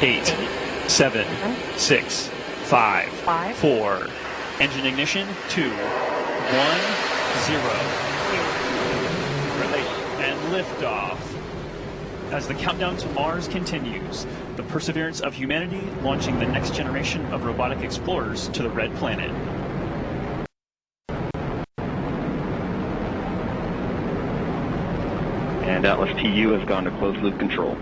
8, 7, 6, 5, 4. Engine ignition, 2, 1, 0. And liftoff. As the countdown to Mars continues, the perseverance of humanity launching the next generation of robotic explorers to the Red Planet. And Atlas TU has gone to closed loop control.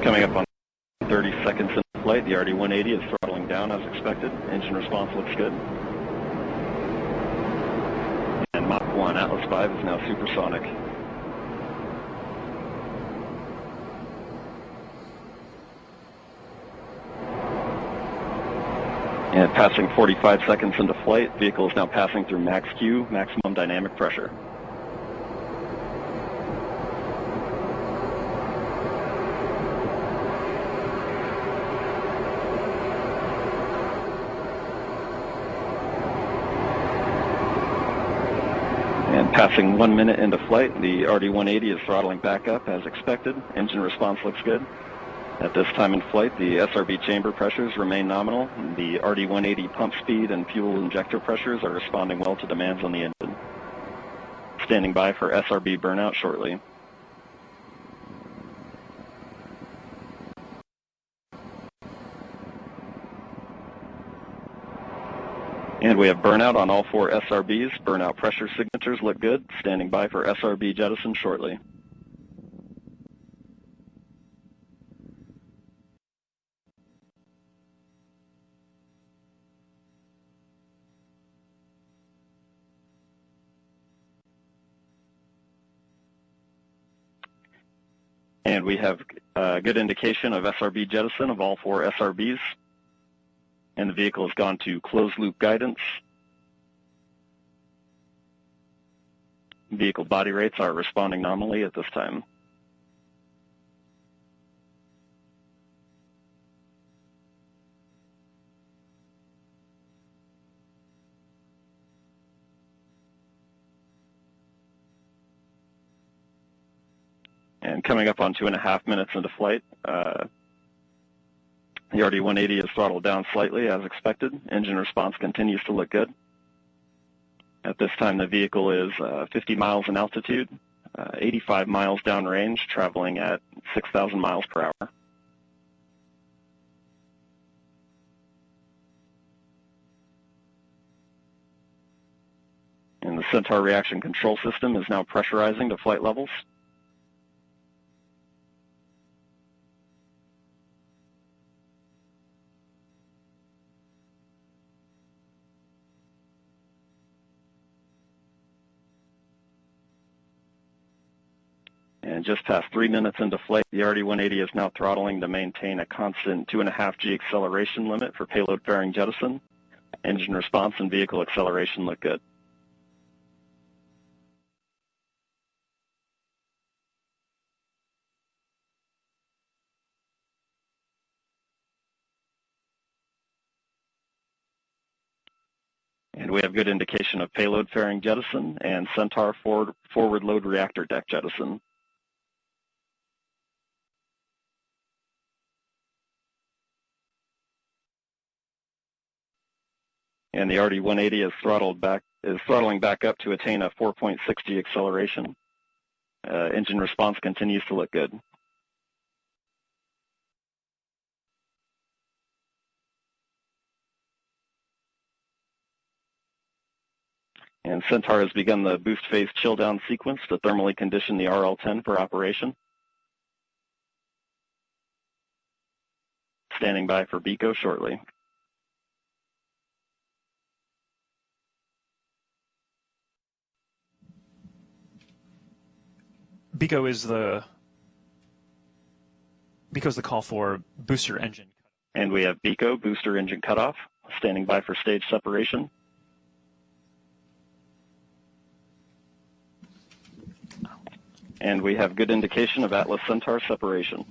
Coming up on 30 seconds in flight, the RD-180 is throttling down as expected. Engine response looks good. And Mach 1 Atlas V is now supersonic. And passing 45 seconds into flight, vehicle is now passing through max Q, maximum dynamic pressure. And passing 1 minute into flight, the RD-180 is throttling back up as expected. Engine response looks good. At this time in flight, the SRB chamber pressures remain nominal. The RD-180 pump speed and fuel injector pressures are responding well to demands on the engine. Standing by for SRB burnout shortly. And we have burnout on all 4 SRBs. Burnout pressure signatures look good. Standing by for SRB jettison shortly. And we have a good indication of SRB jettison of all 4 SRBs. And the vehicle has gone to closed loop guidance. Vehicle body rates are responding nominally at this time. And coming up on 2.5 minutes into flight, the RD-180 is throttled down slightly as expected. Engine response continues to look good. At this time, the vehicle is 50 miles in altitude, 85 miles downrange, traveling at 6,000 miles per hour. And the Centaur reaction control system is now pressurizing to flight levels. And just past 3 minutes into flight, the RD-180 is now throttling to maintain a constant 2.5 G acceleration limit for payload fairing jettison. Engine response and vehicle acceleration look good. And we have good indication of payload fairing jettison and Centaur forward load reactor deck jettison. And the RD-180 is throttling back up to attain a 4.6 G acceleration. Engine response continues to look good. And Centaur has begun the boost phase chill down sequence to thermally condition the RL-10 for operation. Standing by for BECO shortly. BECO is the call for booster engine. And we have BECO, booster engine cutoff, standing by for stage separation. And we have good indication of Atlas Centaur separation.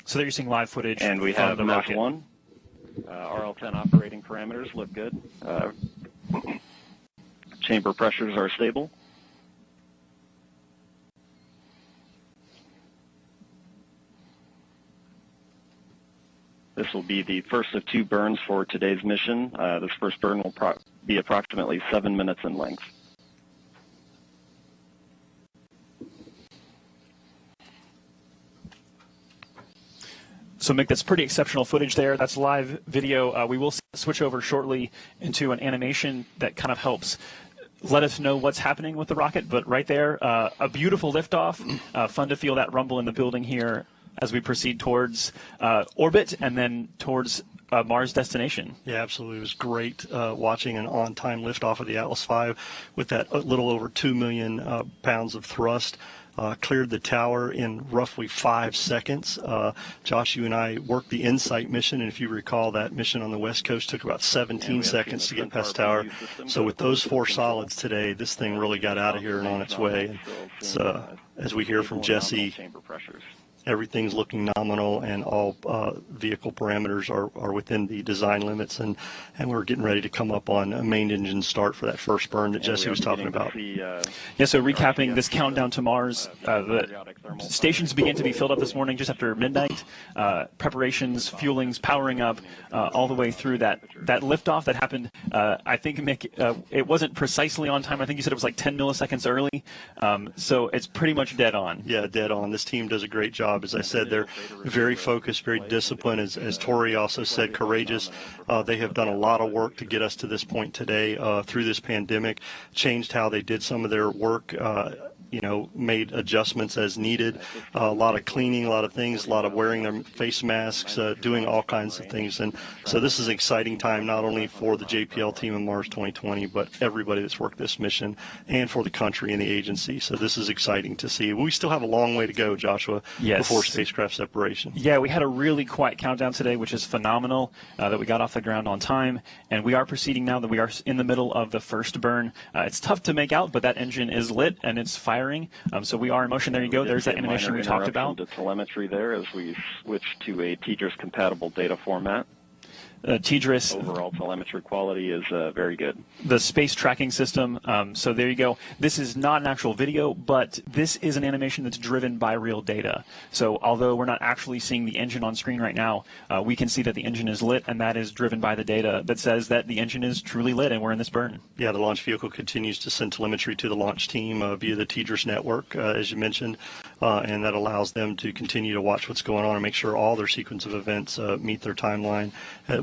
So that you're seeing live footage. And we have the Mach rocket. 1 RL-10 operating parameters look good. Chamber pressures are stable. This will be the first of 2 burns for today's mission. This first burn will be approximately 7 minutes in length. So, Mick, that's pretty exceptional footage there. That's live video. We will switch over shortly into an animation that kind of helps let us know what's happening with the rocket. But right there, a beautiful liftoff. Fun to feel that rumble in the building here as we proceed towards orbit and then towards Mars destination. Yeah, absolutely. It was great watching an on-time liftoff of the Atlas V with that little over 2 million pounds of thrust. Cleared the tower in roughly 5 seconds. Josh, you and I worked the InSight mission, and if you recall, that mission on the West Coast took about 17 seconds to get past tower. So with those 4 solids today, this thing really got out of here and on its way. It's, as we hear from Jesse, everything's looking nominal, and all vehicle parameters are within the design limits, and we're getting ready to come up on a main engine start for that first burn that Jesse was talking about. Yeah, so recapping this countdown to Mars, the stations began to be filled up this morning just after midnight. Preparations, fuelings, powering up, all the way through that liftoff that happened. I think, Mick, it wasn't precisely on time. I think you said it was like 10 milliseconds early. So it's pretty much dead on. Yeah, dead on. This team does a great job. As I said, they're very focused, very disciplined. As Tori also said, courageous. They have done a lot of work to get us to this point today through this pandemic, changed how they did some of their work, made adjustments as needed, a lot of cleaning, a lot of things, a lot of wearing their face masks, doing all kinds of things. And so this is an exciting time, not only for the JPL team in Mars 2020, but everybody that's worked this mission, and for the country and the agency. So this is exciting to see. We still have a long way to go, Joshua, before spacecraft separation. Yeah, we had a really quiet countdown today, which is phenomenal, that we got off the ground on time. And we are proceeding now that we are in the middle of the first burn. It's tough to make out, but that engine is lit and it's firing. So we are in motion. There you go. There's that animation we talked about. The telemetry there as we switch to a TDRS compatible data format. TDRS. Overall telemetry quality is very good. The space tracking system. So there you go. This is not an actual video, but this is an animation that's driven by real data. So although we're not actually seeing the engine on screen right now, we can see that the engine is lit, and that is driven by the data that says that the engine is truly lit and we're in this burn. Yeah, the launch vehicle continues to send telemetry to the launch team via the TDRS network, as you mentioned, and that allows them to continue to watch what's going on and make sure all their sequence of events meet their timeline.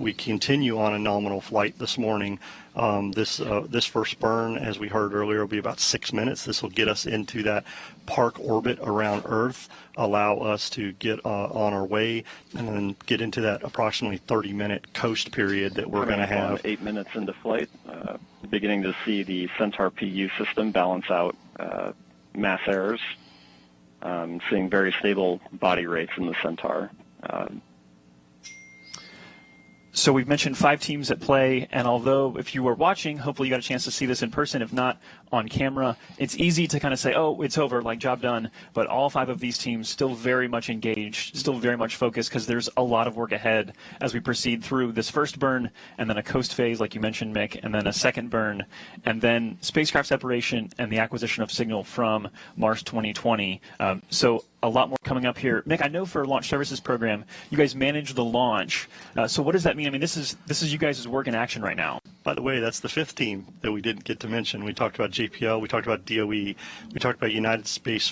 We continue on a nominal flight this morning. This first burn, as we heard earlier, will be about 6 minutes. This will get us into that park orbit around Earth, allow us to get on our way, and then get into that approximately 30-minute coast period that we're going to have. 8 minutes into flight, beginning to see the Centaur PU system balance out mass errors, seeing very stable body rates in the Centaur. So we've mentioned 5 teams at play, and although if you were watching, hopefully you got a chance to see this in person, if not on camera, it's easy to kind of say, oh, it's over, like job done, but all 5 of these teams still very much engaged, still very much focused, because there's a lot of work ahead as we proceed through this first burn, and then a coast phase, like you mentioned, Mick, and then a second burn, and then spacecraft separation and the acquisition of signal from Mars 2020. So a lot more coming up here. Mick, I know for Launch Services Program, you guys manage the launch. So what does that mean? I mean, this is you guys' work in action right now. By the way, that's the 5th team that we didn't get to mention. We talked about JPL, we talked about DOE, we talked about United States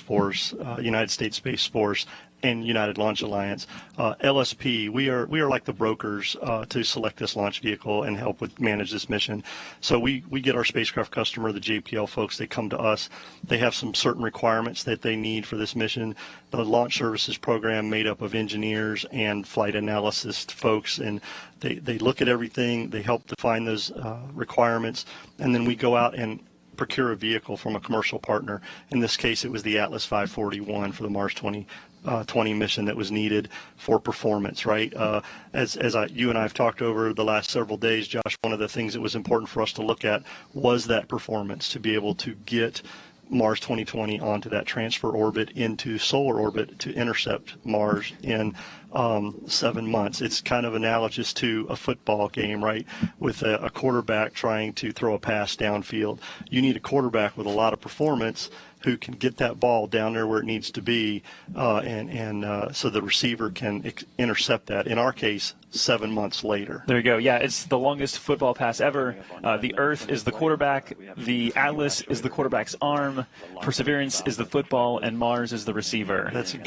Space Force, and United Launch Alliance. LSP, we are like the brokers to select this launch vehicle and help with manage this mission. So we get our spacecraft customer, the JPL folks, they come to us. They have some certain requirements that they need for this mission. The Launch Services Program made up of engineers and flight analysis folks, and they look at everything, they help define those requirements, and then we go out and procure a vehicle from a commercial partner. In this case, it was the Atlas 541 for the Mars 2020 mission that was needed for performance, right? You and I have talked over the last several days, Josh, one of the things that was important for us to look at was that performance, to be able to get Mars 2020 onto that transfer orbit into solar orbit to intercept Mars in 7 months. It's kind of analogous to a football game, right, with a quarterback trying to throw a pass downfield. You need a quarterback with a lot of performance who can get that ball down there where it needs to be, so the receiver can intercept that. In our case, 7 months later. There you go. Yeah, it's the longest football pass ever. The Earth is the quarterback. The Atlas is the quarterback's arm. Perseverance is the football, and Mars is the receiver. That's a good